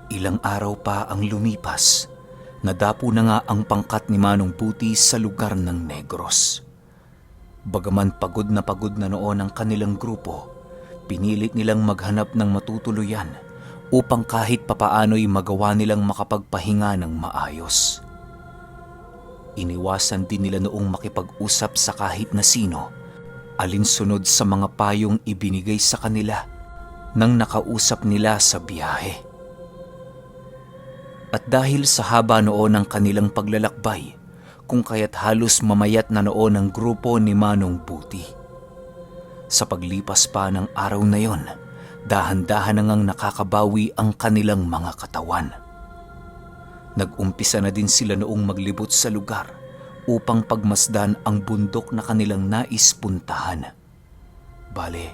Ilang araw pa ang lumipas, nadapo na nga ang pangkat ni Manong Buti sa lugar ng Negros. Bagaman pagod na noon ang kanilang grupo, pinilit nilang maghanap ng matutuluyan upang kahit papaano'y magawa nilang makapagpahinga ng maayos. Iniwasan din nila noong makipag-usap sa kahit na sino, alinsunod sa mga payong ibinigay sa kanila nang nakausap nila sa biyahe. At dahil sa haba noon ng kanilang paglalakbay, kung kaya't halos mamayat na noon ang grupo ni Manong Buti. Sa paglipas pa ng araw na yon, dahan-dahan na ngang nakakabawi ang kanilang mga katawan. Nag-umpisa na din sila noong maglibot sa lugar upang pagmasdan ang bundok na kanilang nais puntahan. Bale,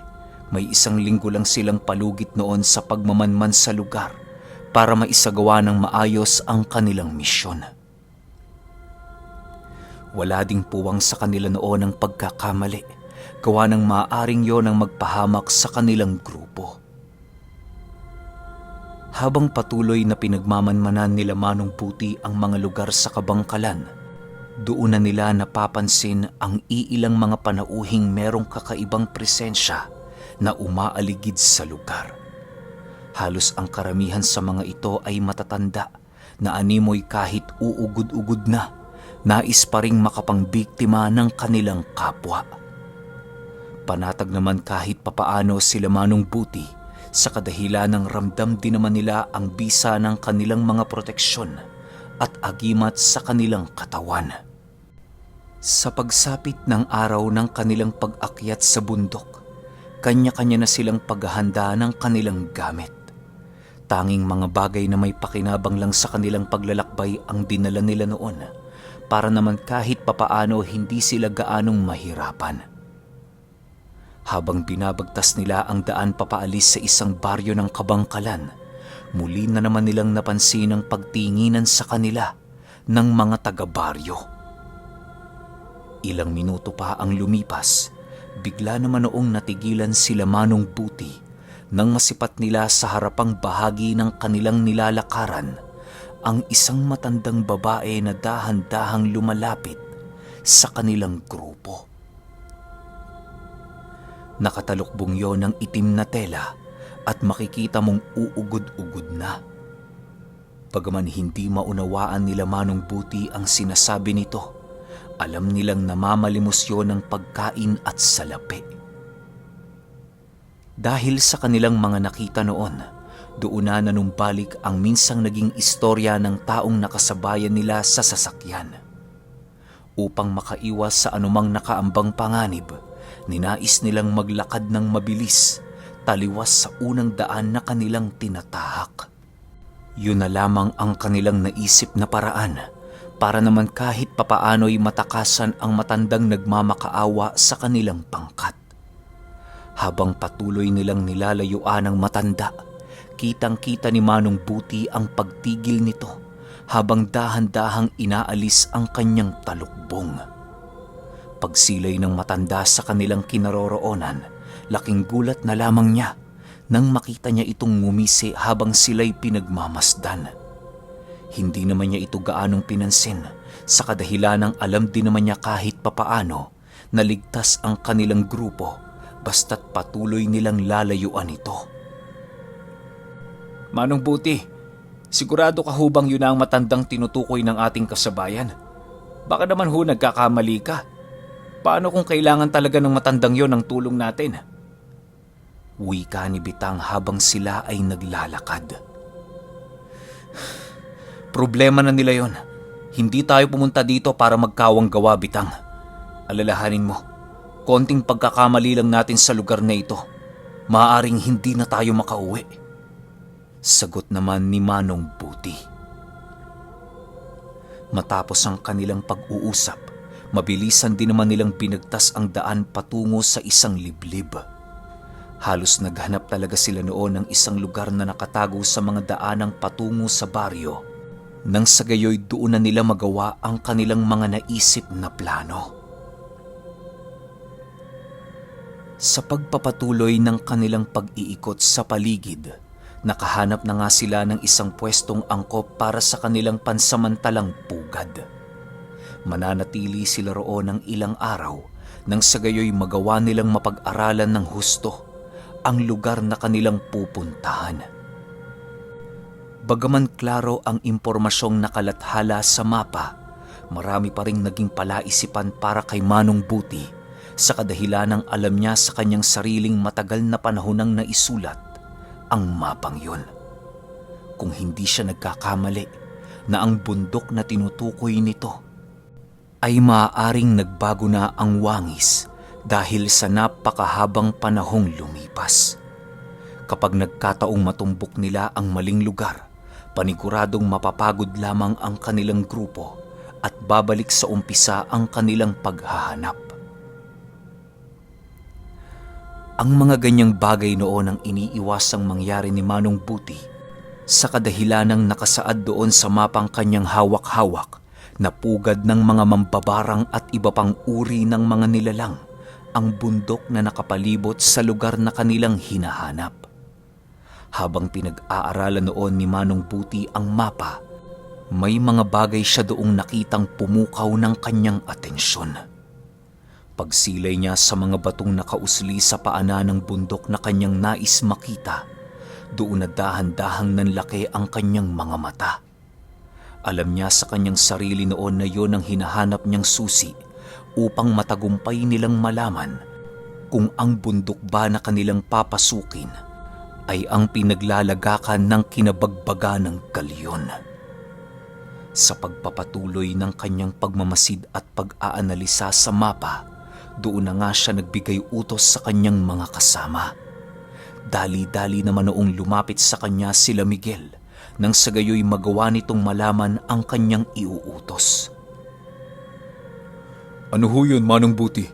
may 1 linggo lang silang palugit noon sa pagmamanman sa lugar para maisagawa ng maayos ang kanilang misyon. Wala ding puwang sa kanila noon ang pagkakamali, gawa ng maaaring yon ang magpahamak sa kanilang grupo. Habang patuloy na pinagmamanmanan nila Manong Buti ang mga lugar sa Kabangkalan, doon na nila napapansin ang iilang mga panauhing merong kakaibang presensya na umaaligid sa lugar. Halos ang karamihan sa mga ito ay matatanda na animoy kahit uugod-ugod na, nais pa ring makapangbiktima ng kanilang kapwa. Panatag naman kahit papaano sila Manong Buti sa kadahilan ng ramdam din naman nila ang bisa ng kanilang mga proteksyon at agimat sa kanilang katawan. Sa pagsapit ng araw ng kanilang pag-akyat sa bundok, kanya-kanya na silang paghahanda ng kanilang gamit. Tanging mga bagay na may pakinabang lang sa kanilang paglalakbay ang dinala nila noon para naman kahit papaano hindi sila gaanong mahirapan. Habang binabagtas nila ang daan papaalis sa isang baryo ng Kabangkalan, muli na naman nilang napansin ang pagtinginan sa kanila ng mga taga-baryo. Ilang minuto pa ang lumipas, bigla naman noong natigilan sila Manong Buti nang masipat nila sa harapang bahagi ng kanilang nilalakaran ang isang matandang babae na dahan-dahang lumalapit sa kanilang grupo. Nakatalukbong yon ng itim na tela at makikita mong uugod-ugod na. Bagaman hindi maunawaan nila Manong Buti ang sinasabi nito, alam nilang namamalimos yon ng pagkain at salapi. Dahil sa kanilang mga nakita noon, doon na nanumbalik ang minsang naging istorya ng taong nakasabayan nila sa sasakyan. Upang makaiwas sa anumang nakaambang panganib, ninais nilang maglakad ng mabilis, taliwas sa unang daan na kanilang tinatahak. Yun na lamang ang kanilang naisip na paraan para naman kahit papaano'y matakasan ang matandang nagmamakaawa sa kanilang pangkat. Habang patuloy nilang nilalayuan ang matanda, kitang-kita ni Manong Buti ang pagtigil nito habang dahan-dahang inaalis ang kanyang talukbong. Pagsilay ng matanda sa kanilang kinaroroonan, laking gulat na lamang niya nang makita niya itong ngumisi habang sila'y pinagmamasdan. Hindi naman niya ito gaanong pinansin sa kadahilan ng alam din naman niya kahit papaano na ligtas ang kanilang grupo basta't patuloy nilang lalayuan ito. Manong Buti, sigurado ka hubang yun na ang matandang tinutukoy ng ating kasabayan? Baka naman ho nagkakamali ka. Paano kung kailangan talaga ng matandang yon ang tulong natin? Wika ni Bitang habang sila ay naglalakad. Problema na nila yon. Hindi tayo pumunta dito para magkawang gawa, Bitang. Alalahanin mo, konting pagkakamali lang natin sa lugar na ito. Maaaring hindi na tayo makauwi. Sagot naman ni Manong Buti. Matapos ang kanilang pag-uusap, mabilisan din naman nilang binagtas ang daan patungo sa isang liblib. Halos naghanap talaga sila noon ng isang lugar na nakatago sa mga daanang patungo sa baryo, nang sa gayoy doon na nila magawa ang kanilang mga naisip na plano. Sa pagpapatuloy ng kanilang pag-iikot sa paligid, Nakahanap na nga sila ng isang pwestong angkop para sa kanilang pansamantalang pugad. Mananatili sila roon ng ilang araw nang sa gayoy magawa nilang mapag-aralan ng husto ang lugar na kanilang pupuntahan. Bagaman klaro ang impormasyong nakalathala sa mapa, marami pa ring naging palaisipan para kay Manong Buti sa kadahilanang alam niya sa kanyang sariling matagal na panahon nang naisulat ang mapang yun. Kung hindi siya nagkakamali na ang bundok na tinutukoy nito ay maaaring nagbago na ang wangis dahil sa napakahabang panahong lumipas. Kapag nagkataong matumbok nila ang maling lugar, paniguradong mapapagod lamang ang kanilang grupo at babalik sa umpisa ang kanilang paghahanap. Ang mga ganyang bagay noon ang iniiwasang mangyari ni Manong Buti sa kadahilanang nakasaad doon sa mapang kanyang hawak-hawak na pugad ng mga mambabarang at iba pang uri ng mga nilalang ang bundok na nakapalibot sa lugar na kanilang hinahanap. Habang pinag-aaralan noon ni Manong Buti ang mapa, may mga bagay siya doong nakitang pumukaw ng kanyang atensyon. Pagsilay niya sa mga batong nakausli sa paanan ng bundok na kanyang nais makita, doon na dahan-dahang nanlaki ang kanyang mga mata. Alam niya sa kanyang sarili noon na yon ang hinahanap niyang susi upang matagumpay nilang malaman kung ang bundok ba na kanilang papasukin ay ang pinaglalagakan ng kinabagbaga ng kalyon. Sa pagpapatuloy ng kanyang pagmamasid at pag-aanalisa sa mapa, doon na nga siya nagbigay utos sa kanyang mga kasama. Dali-dali naman noong lumapit sa kanya sila Miguel nang sa gayoy magawa nitong malaman ang kanyang iuutos. "Ano ho yun, Manong Buti?"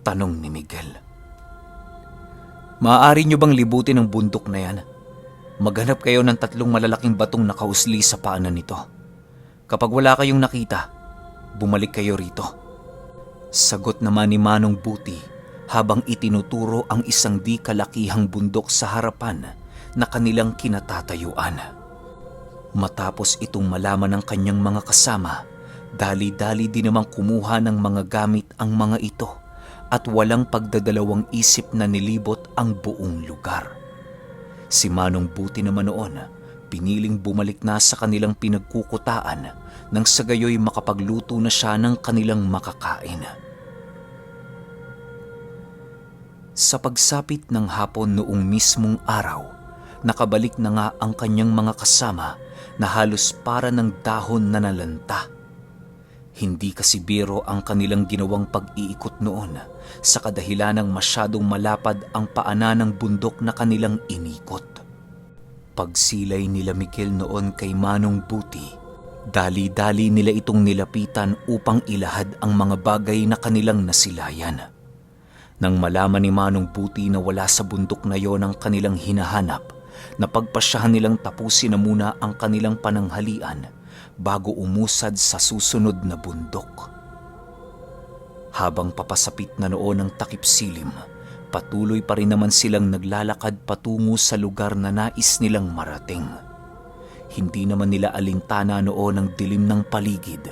tanong ni Miguel. "Maaari nyo bang libutin ang bundok na yan? Maghanap kayo ng 3 malalaking batong nakausli sa paanan nito. Kapag wala kayong nakita, bumalik kayo rito." Sagot naman ni Manong Buti habang itinuturo ang isang di kalakihang bundok sa harapan na kanilang kinatatayuan. Matapos itong malaman ng kanyang mga kasama, dali-dali din namang kumuha ng mga gamit ang mga ito at walang pagdadalawang isip na nilibot ang buong lugar. Si Manong Buti naman noon, piniling bumalik na sa kanilang pinagkukutaan nang sa gayoy makapagluto na siya ng kanilang makakain. Sa pagsapit ng hapon noong mismong araw, nakabalik na nga ang kanyang mga kasama na halos para ng dahon na nalanta. Hindi kasi biro ang kanilang ginawang pag-iikot noon sa kadahilanang masyadong malapad ang paanan ng bundok na kanilang inikot. Pagsilay nila Miguel noon kay Manong Buti, dali-dali nila itong nilapitan upang ilahad ang mga bagay na kanilang nasilayan. Nang malaman ni Manong Buti na wala sa bundok na yon ang kanilang hinahanap, napagpasyahan nilang tapusin na muna ang kanilang pananghalian bago umusad sa susunod na bundok. Habang papasapit na noon ang takip silim, patuloy pa rin naman silang naglalakad patungo sa lugar na nais nilang marating. Hindi naman nila alintana noon ang dilim ng paligid,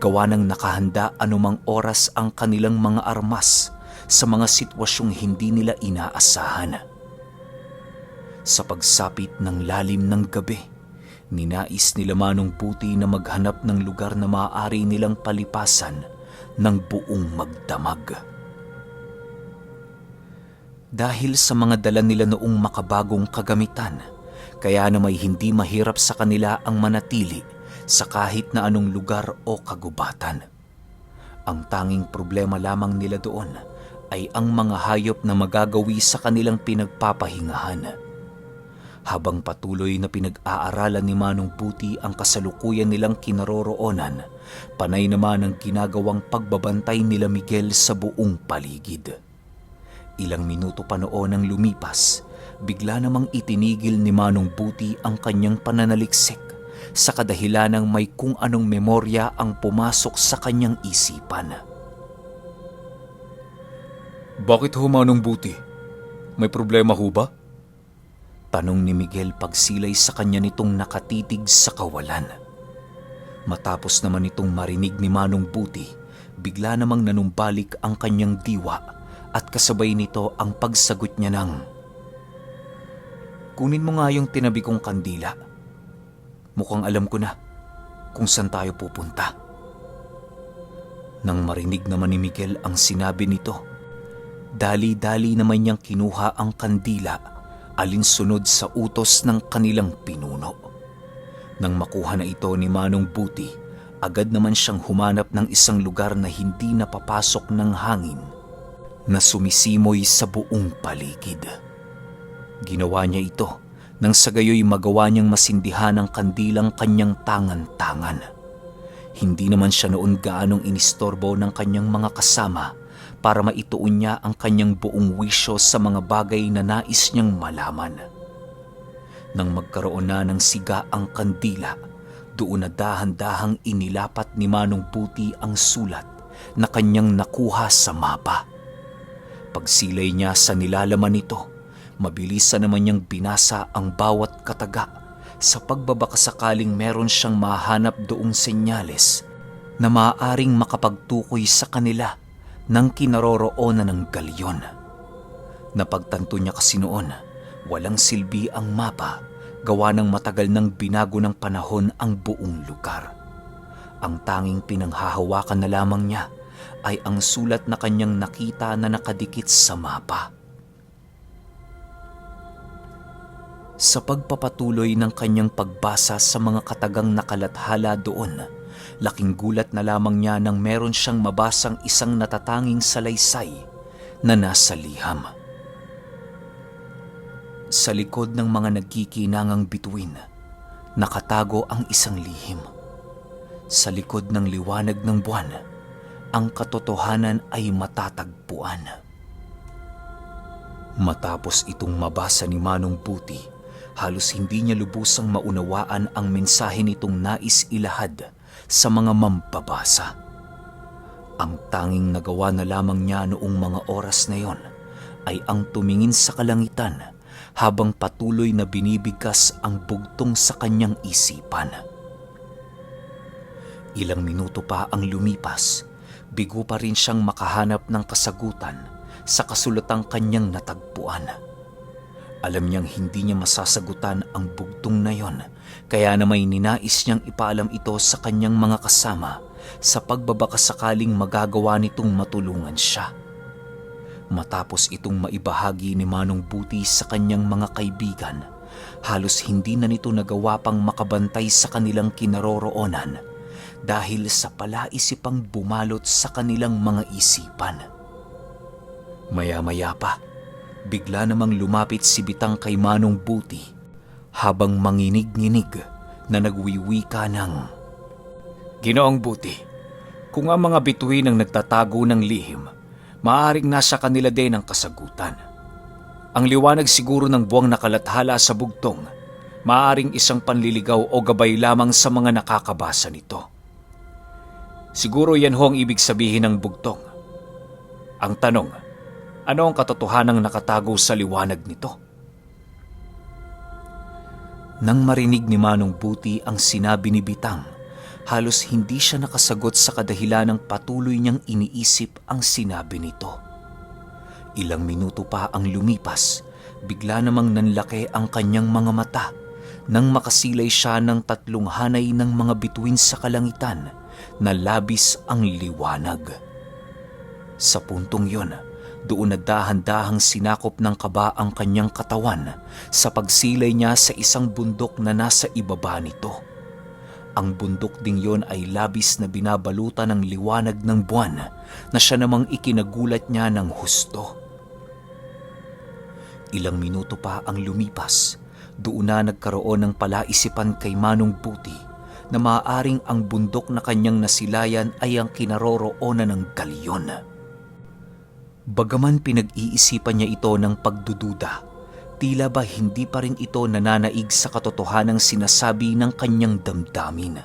gawa ng nakahanda anumang oras ang kanilang mga armas sa mga sitwasyong hindi nila inaasahan. Sa pagsapit ng lalim ng gabi, ninais nila Manong Buti na maghanap ng lugar na maaari nilang palipasan ng buong magdamag. Dahil sa mga dala nila noong makabagong kagamitan, kaya na may hindi mahirap sa kanila ang manatili sa kahit na anong lugar o kagubatan. Ang tanging problema lamang nila doon ay ang mga hayop na magagawi sa kanilang pinagpapahingahan. Habang patuloy na pinag-aaralan ni Manong Buti ang kasalukuyan nilang kinaroroonan, panay naman ang ginagawang pagbabantay nila Miguel sa buong paligid. Ilang minuto pa noon ang lumipas, bigla namang itinigil ni Manong Buti ang kanyang pananaliksik sa kadahilanang may kung anong memorya ang pumasok sa kanyang isipan. "Bakit ho, Manong Buti? May problema ho ba?" Tanong ni Miguel pagsilay sa kanya nitong nakatitig sa kawalan. Matapos naman itong marinig ni Manong Buti, bigla namang nanumbalik ang kanyang diwa at kasabay nito ang pagsagot niya ng, "Kunin mo nga yung tinabi kong kandila. Mukhang alam ko na kung saan tayo pupunta." Nang marinig naman ni Miguel ang sinabi nito, dali-dali naman niyang kinuha ang kandila alinsunod sa utos ng kanilang pinuno. Nang makuha na ito ni Manong Buti, agad naman siyang humanap ng isang lugar na hindi napapasok ng hangin na sumisimoy sa buong paligid. Ginawa niya ito nang sa gayoy magawa niyang masindihan ang kandilang kanyang tangan-tangan. Hindi naman siya noon gaanong inistorbo ng kanyang mga kasama para maituon niya ang kanyang buong wisyo sa mga bagay na nais niyang malaman. Nang magkaroon na ng siga ang kandila, doon na dahan-dahang inilapat ni Manong Buti ang sulat na kanyang nakuha sa mapa. Pagsilay niya sa nilalaman nito, mabilisan naman niyang binasa ang bawat kataga sa pagbabakasakaling meron siyang mahanap doong senyales na maaaring makapagtukoy sa kanila ng kinaroroonan ng galyon. Napagtanto niya kasi noon, walang silbi ang mapa, gawa ng matagal nang binago ng panahon ang buong lugar. Ang tanging pinanghahawakan na lamang niya ay ang sulat na kanyang nakita na nakadikit sa mapa. Sa pagpapatuloy ng kanyang pagbasa sa mga katagang nakalathala doon, laking gulat na lamang niya nang meron siyang mabasang isang natatanging salaysay na nasa liham. Sa likod ng mga nagkikinangang bituin, nakatago ang isang lihim. Sa likod ng liwanag ng buwan, ang katotohanan ay matatagpuan. Matapos itong mabasa ni Manong Buti, halos hindi niya lubusang maunawaan ang mensahe nitong nais ilahad sa mga mambabasa. Ang tanging nagawa na lamang niya noong mga oras na yon ay ang tumingin sa kalangitan habang patuloy na binibigkas ang bugtong sa kanyang isipan. Ilang minuto pa ang lumipas, bigo pa rin siyang makahanap ng kasagutan sa kasulatang kanyang natagpuan. Alam niyang hindi niya masasagutan ang bugtong na yon, kaya na may ninais niyang ipaalam ito sa kanyang mga kasama sa pagbabakasakaling magagawa nitong matulungan siya. Matapos itong maibahagi ni Manong Buti sa kanyang mga kaibigan, halos hindi na nito nagawa pang makabantay sa kanilang kinaroroonan dahil sa palaisipang bumalot sa kanilang mga isipan. Maya-maya pa, bigla namang lumapit si Bitang kay Manong Buti habang manginig-nginig na nagwiwika ng, "Ginoong Buti, kung ang mga bituin ang nagtatago ng lihim, maaaring nasa kanila din ang kasagutan. Ang liwanag siguro ng buwang nakalathala sa bugtong, maaaring isang panliligaw o gabay lamang sa mga nakakabasa nito. Siguro yan ho ang ibig sabihin ng bugtong. Ang tanong, ano ang katotohanang nakatago sa liwanag nito?" Nang marinig ni Manong Buti ang sinabi ni Bitang, halos hindi siya nakasagot sa kadahilan ng patuloy niyang iniisip ang sinabi nito. Ilang minuto pa ang lumipas, bigla namang nanlaki ang kanyang mga mata nang makasilay siya ng tatlong hanay ng mga bituin sa kalangitan na labis ang liwanag. Sa puntong yon, doon na dahan-dahang sinakop ng kaba ang kanyang katawan sa pagsilay niya sa isang bundok na nasa ibaba nito. Ang bundok ding yon ay labis na binabalutan ng liwanag ng buwan na siya namang ikinagulat niya ng husto. Ilang minuto pa ang lumipas, doon na nagkaroon ng palaisipan kay Manong Buti na maaaring ang bundok na kanyang nasilayan ay ang kinaroroonan ng galyon. Bagaman pinag-iisipan niya ito ng pagdududa, tila ba hindi pa rin ito nananaig sa katotohanang sinasabi ng kanyang damdamin.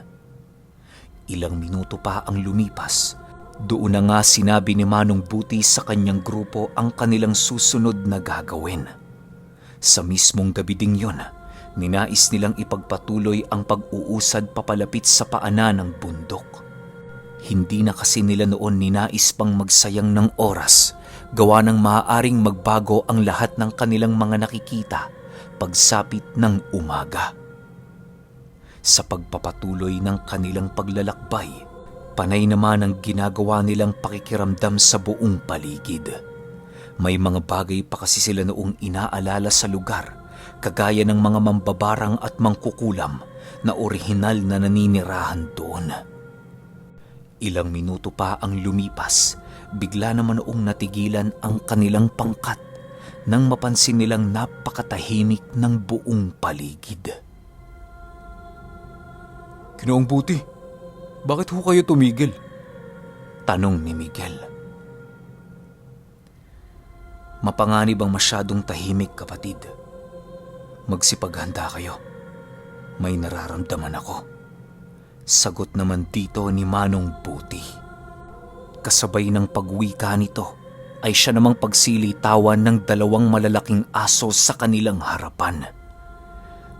Ilang minuto pa ang lumipas, doon na nga sinabi ni Manong Buti sa kanyang grupo ang kanilang susunod na gagawin. Sa mismong gabi ding yon, ninais nilang ipagpatuloy ang pag-uusad papalapit sa paanan ng bundok. Hindi na kasi nila noon ninais pang magsayang ng oras, gawa ng maaaring magbago ang lahat ng kanilang mga nakikita pagsapit ng umaga. Sa pagpapatuloy ng kanilang paglalakbay, panay naman ang ginagawa nilang pakikiramdam sa buong paligid. May mga bagay pa kasi sila noong inaalala sa lugar, kagaya ng mga mambabarang at mangkukulam na orihinal na naninirahan doon. Ilang minuto pa ang lumipas, bigla naman noong natigilan ang kanilang pangkat nang mapansin nilang napakatahimik ng buong paligid. Ginoong Buti, bakit ho kayo tumigil? Tanong ni Miguel. Mapanganib ang masyadong tahimik, kapatid. Magsipaghanda kayo. May nararamdaman ako. Sagot naman dito ni Manong Buti. Kasabay ng pagwika nito ay siya namang pagsilitawan ng dalawang malalaking aso sa kanilang harapan.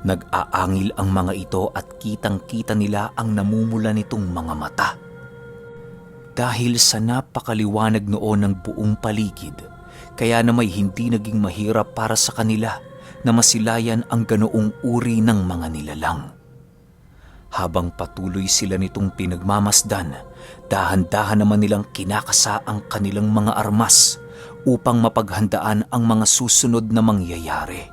Nag-aangil ang mga ito at kitang-kita nila ang namumula nitong mga mata. Dahil sa napakaliwanag noon ng buong paligid, kaya na may hindi naging mahirap para sa kanila na masilayan ang ganoong uri ng mga nilalang. Habang patuloy sila nitong pinagmamasdan, dahan-dahan naman nilang kinakasa ang kanilang mga armas upang mapaghandaan ang mga susunod na mangyayari.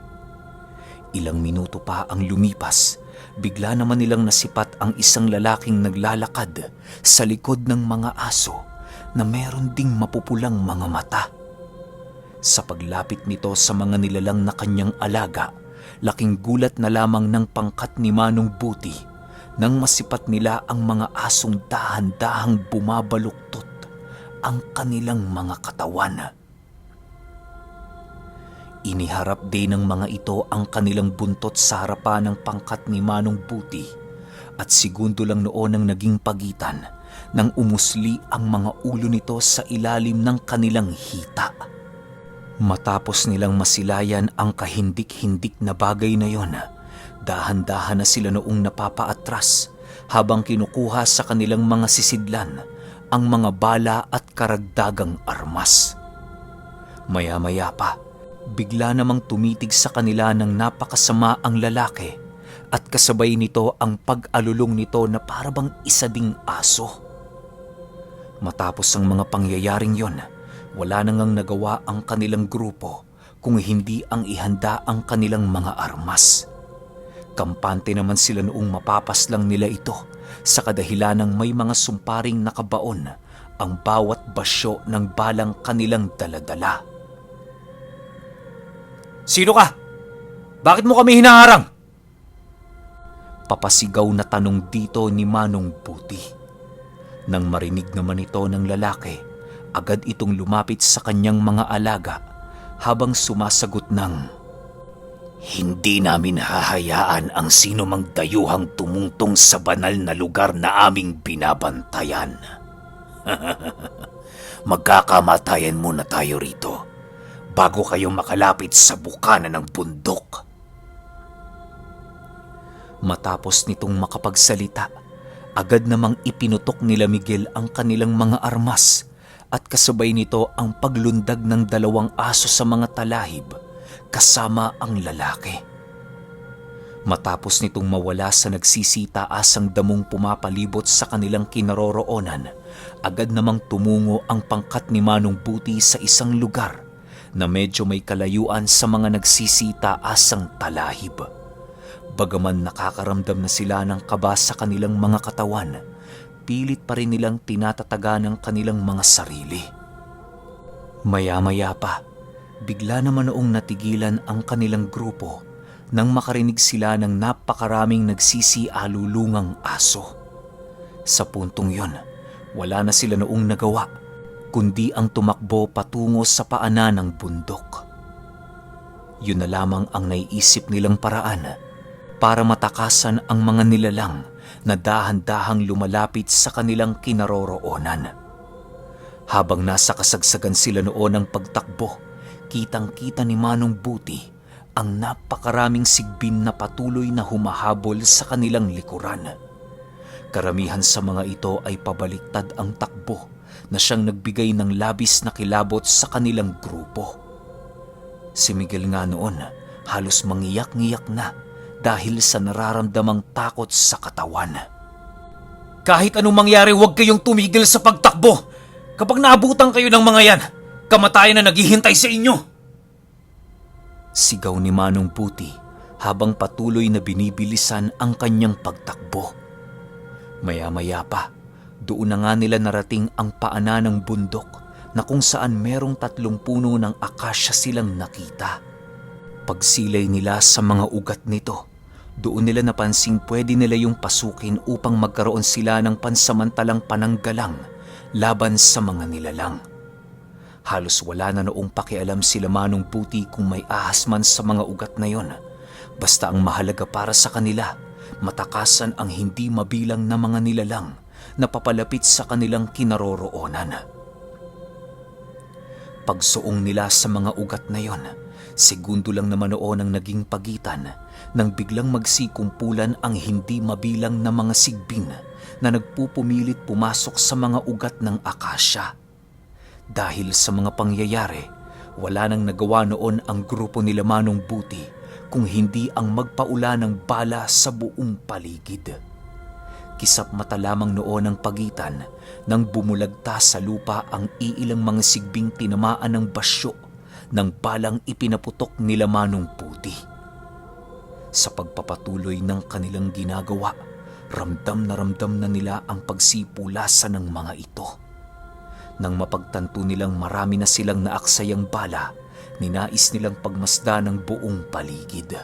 Ilang minuto pa ang lumipas, bigla naman nilang nasipat ang isang lalaking naglalakad sa likod ng mga aso na meron ding mapupulang mga mata. Sa paglapit nito sa mga nilalang na kanyang alaga, laking gulat na lamang ng pangkat ni Manong Buti nang masipat nila ang mga asong dahan-dahang bumabaluktot ang kanilang mga katawan. Iniharap din ng mga ito ang kanilang buntot sa harapan ng pangkat ni Manong Buti at segundo lang noon ang naging pagitan nang umusli ang mga ulo nito sa ilalim ng kanilang hita. Matapos nilang masilayan ang kahindik-hindik na bagay na yon, dahan-dahan na sila noong napapaatras habang kinukuha sa kanilang mga sisidlan ang mga bala at karagdagang armas. Maya-maya pa, bigla namang tumitig sa kanila ng napakasama ang lalaki at kasabay nito ang pag-alulong nito na parabang isa ding aso. Matapos ang mga pangyayaring yon, wala na ngang nagawa ang kanilang grupo kung hindi ang ihanda ang kanilang mga armas. Kampante naman sila noong mapapaslang nila ito sa kadahilanang may mga sumparing nakabaon ang bawat basyo ng balang kanilang daladala. Sino ka? Bakit mo kami hinaharang? Papasigaw na tanong dito ni Manong Buti. Nang marinig naman ito ng lalaki, agad itong lumapit sa kanyang mga alaga habang sumasagot ng, "Hindi namin hahayaan ang sino mang dayuhang tumungtong sa banal na lugar na aming binabantayan. Magkakamatayan muna tayo rito bago kayo makalapit sa bukana ng bundok." Matapos nitong makapagsalita, agad namang ipinutok nila Miguel ang kanilang mga armas at kasabay nito ang paglundag ng dalawang aso sa mga talahib kasama ang lalaki. Matapos nitong mawala sa nagsisitaasang damong pumapalibot sa kanilang kinaroroonan, agad namang tumungo ang pangkat ni Manong Buti sa isang lugar na medyo may kalayuan sa mga nagsisitaasang talahib. Bagaman nakakaramdam na sila ng kaba sa kanilang mga katawan, pilit pa rin nilang tinatataga ng kanilang mga sarili. Maya-maya pa, bigla naman noong natigilan ang kanilang grupo nang makarinig sila ng napakaraming nagsisialulungang aso. Sa puntong yon, wala na sila noong nagawa, kundi ang tumakbo patungo sa paanan ng bundok. Yun na lamang ang naiisip nilang paraan para matakasan ang mga nilalang na dahan-dahang lumalapit sa kanilang kinaroroonan. Habang nasa kasagsagan sila noon ng pagtakbo, kitang-kita ni Manong Buti ang napakaraming sigbin na patuloy na humahabol sa kanilang likuran. Karamihan sa mga ito ay pabaliktad ang takbo na siyang nagbigay ng labis na kilabot sa kanilang grupo. Si Miguel nga noon halos mangiyak-ngiyak na dahil sa nararamdamang takot sa katawan. Kahit anong mangyari, huwag kayong tumigil sa pagtakbo. Kapag naabutan kayo ng mga yan, kamatayan na naghihintay sa inyo. Sigaw ni Manong Puti habang patuloy na binibilisan ang kanyang pagtakbo. Maya-maya pa, doon na nga nila narating ang paanan ng bundok na kung saan merong 3 puno ng akasya silang nakita. Pagsilay nila sa mga ugat nito, doon nila napansing pwede nila yung pasukin upang magkaroon sila ng pansamantalang pananggalang laban sa mga nilalang. Halos wala na noong pakialam sila Manong Puti kung may ahas man sa mga ugat na yon. Basta ang mahalaga para sa kanila, matakasan ang hindi mabilang na mga nilalang na papalapit sa kanilang kinaroroonan. Pagsuong nila sa mga ugat na yon, segundo lang naman noon ang naging pagitan nang biglang magsikumpulan ang hindi mabilang na mga sigbin na nagpupumilit pumasok sa mga ugat ng akasya. Dahil sa mga pangyayari, wala nang nagawa noon ang grupo nila Manong Buti kung hindi ang magpaula ng bala sa buong paligid. Kisap mata lamang noon ang pagitan nang bumulagta sa lupa ang iilang mga sigbing tinamaan ng basyo ng balang ipinaputok nila Manong Puti. Sa pagpapatuloy ng kanilang ginagawa, ramdam na nila ang pagsipulasan ng mga ito. Nang mapagtanto nilang marami na silang naaksayang bala, ninais nilang pagmasdan ng buong paligid.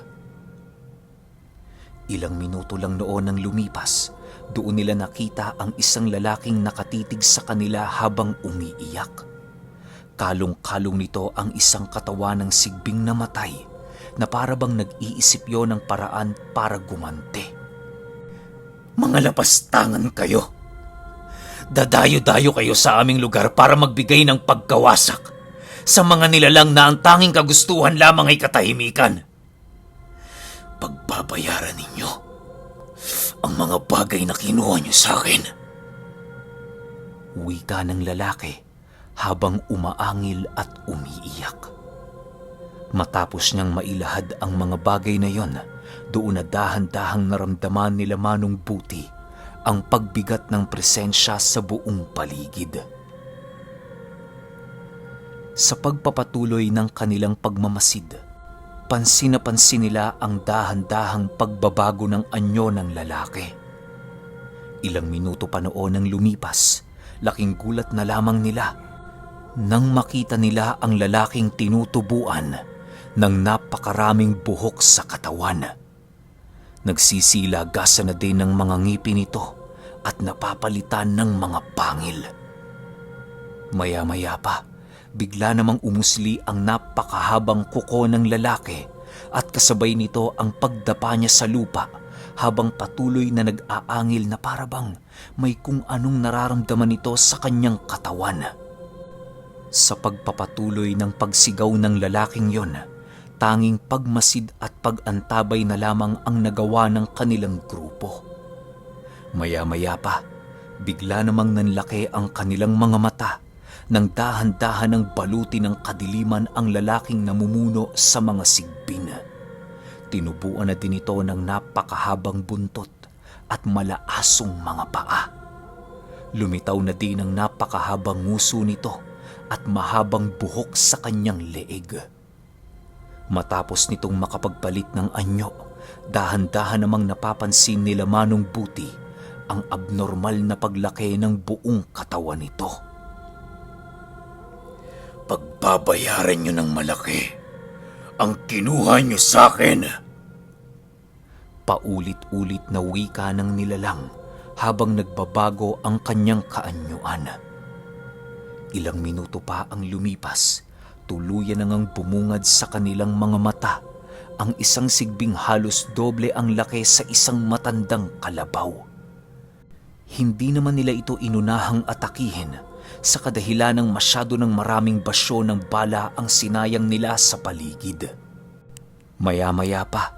Ilang minuto lang noon ang lumipas, doon nila nakita ang isang lalaking nakatitig sa kanila habang umiiyak. Kalong-kalong nito ang isang katawan ng sigbing namatay na para bang nag-iisip yon ng paraan para gumante. Mga lapastangan kayo! Dadayo-dayo kayo sa aming lugar para magbigay ng pagkawasak sa mga nilalang na ang tanging kagustuhan lamang ay katahimikan. Pagbabayaran ninyo ang mga bagay na kinuha niyo sa akin. Wika ng lalaki habang umaangil at umiiyak. Matapos niyang mailahad ang mga bagay na yon, doon na dahan-dahang naramdaman nila Manong Buti ang pagbigat ng presensya sa buong paligid. Sa pagpapatuloy ng kanilang pagmamasid, pansin na pansin nila ang dahan-dahang pagbabago ng anyo ng lalaki. Ilang minuto pa noon ang lumipas, laking gulat na lamang nila nang makita nila ang lalaking tinutubuan ng napakaraming buhok sa katawan. Nagsisilagasan na din ng mga ngipin nito at napapalitan ng mga pangil. Maya-maya pa, bigla namang umusli ang napakahabang kuko ng lalaki at kasabay nito ang pagdapa niya sa lupa habang patuloy na nag-aangil na parabang may kung anong nararamdaman nito sa kanyang katawan. Sa pagpapatuloy ng pagsigaw ng lalaking yon, tanging pagmasid at pag-antabay na lamang ang nagawa ng kanilang grupo. Maya-maya pa, bigla namang nanlaki ang kanilang mga mata nang dahan-dahan ng baluti ng kadiliman ang lalaking namumuno sa mga sigbin. Tinubuan na din ito ng napakahabang buntot at malaasong mga paa. Lumitaw na din ang napakahabang nguso nito at mahabang buhok sa kanyang leeg. Matapos nitong makapagpalit ng anyo, dahan-dahan namang napapansin nila Manong Buti ang abnormal na paglaki ng buong katawan nito. Pagbabayaran niyo ng malaki ang kinuha niyo sa akin. Paulit-ulit na wika ng nilalang habang nagbabago ang kanyang kaanyuan. Ilang minuto pa ang lumipas, tuluyan na ngang bumungad sa kanilang mga mata ang isang sigbing halos doble ang laki sa isang matandang kalabaw. Hindi naman nila ito inunahang atakihin sa kadahilan ng masyado ng maraming basyo ng bala ang sinayang nila sa paligid. Maya-maya pa,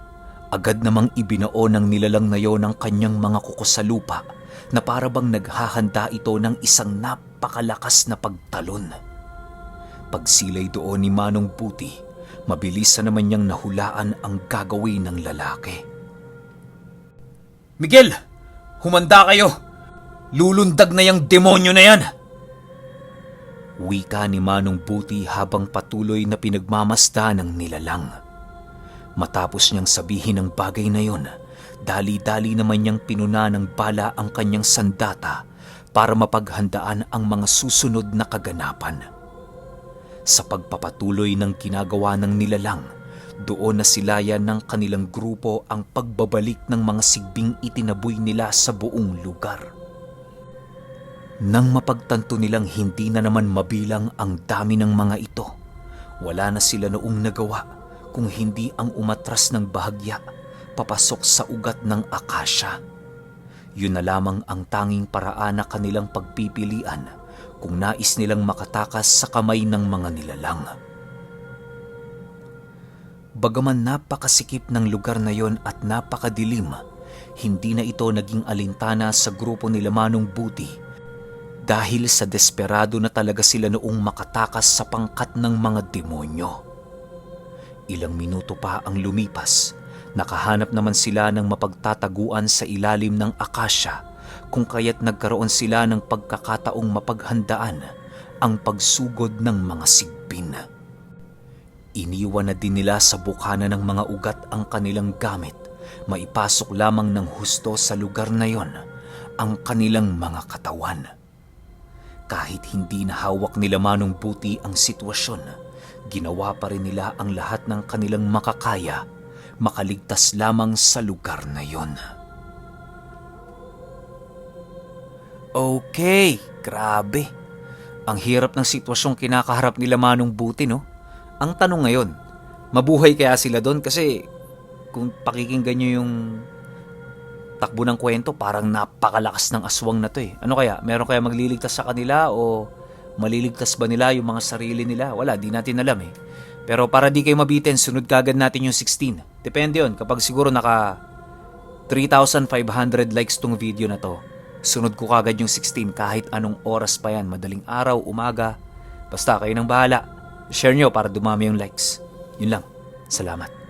agad namang ibinao ng nilalang na yon ang kanyang mga kuko sa lupa na para bang naghahanda ito ng isang napakalakas na pagtalon. Pagsilay doon ni Manong Puti, mabilis na naman niyang nahulaan ang gagawin ng lalaki. Miguel! Humanda kayo! Lulundag na yung demonyo na yan! Wika ni Manong Puti habang patuloy na pinagmamasdan ng nilalang. Matapos niyang sabihin ang bagay na yon, dali-dali naman niyang pinuna ng bala ang kanyang sandata para mapaghandaan ang mga susunod na kaganapan. Sa pagpapatuloy ng ginagawa ng nilalang, doon na silayan ng kanilang grupo ang pagbabalik ng mga sigbing itinaboy nila sa buong lugar. Nang mapagtanto nilang hindi na naman mabilang ang dami ng mga ito, wala na sila noong nagawa kung hindi ang umatras ng bahagya papasok sa ugat ng akasya. Yun na lamang ang tanging paraan na kanilang pagpipilian kung nais nilang makatakas sa kamay ng mga nilalang. Bagaman napakasikip ng lugar na yon at napakadilim, hindi na ito naging alintana sa grupo nila Manong Buti dahil sa desperado na talaga sila noong makatakas sa pangkat ng mga demonyo. Ilang minuto pa ang lumipas, nakahanap naman sila ng mapagtataguan sa ilalim ng akasya kung kaya't nagkaroon sila ng pagkakataong mapaghandaan ang pagsugod ng mga sigbin. Iniwan na din nila sa bukana ng mga ugat ang kanilang gamit, maipasok lamang ng husto sa lugar na yon ang kanilang mga katawan. Kahit hindi na hawak nila Manong Buti ang sitwasyon, ginawa pa rin nila ang lahat ng kanilang makakaya, makaligtas lamang sa lugar na yon. Okay, grabe. Ang hirap ng sitwasyong kinakaharap nila Manong Buti, no? Ang tanong ngayon, mabuhay kaya sila doon? Kasi kung pakikinggan nyo yung takbo ng kwento, parang napakalakas ng aswang na to eh. Ano kaya? Meron kaya magliligtas sa kanila o maliligtas ba nila yung mga sarili nila? Wala, di natin alam eh. Pero para di kayo mabitin, sunod kagad natin yung 16. Depende yon kapag siguro naka 3,500 likes tong video na to. Sunod ko kagad yung 16 kahit anong oras pa yan, madaling araw, umaga. Basta kayo nang bahala. Share nyo para dumami yung likes. Yun lang. Salamat.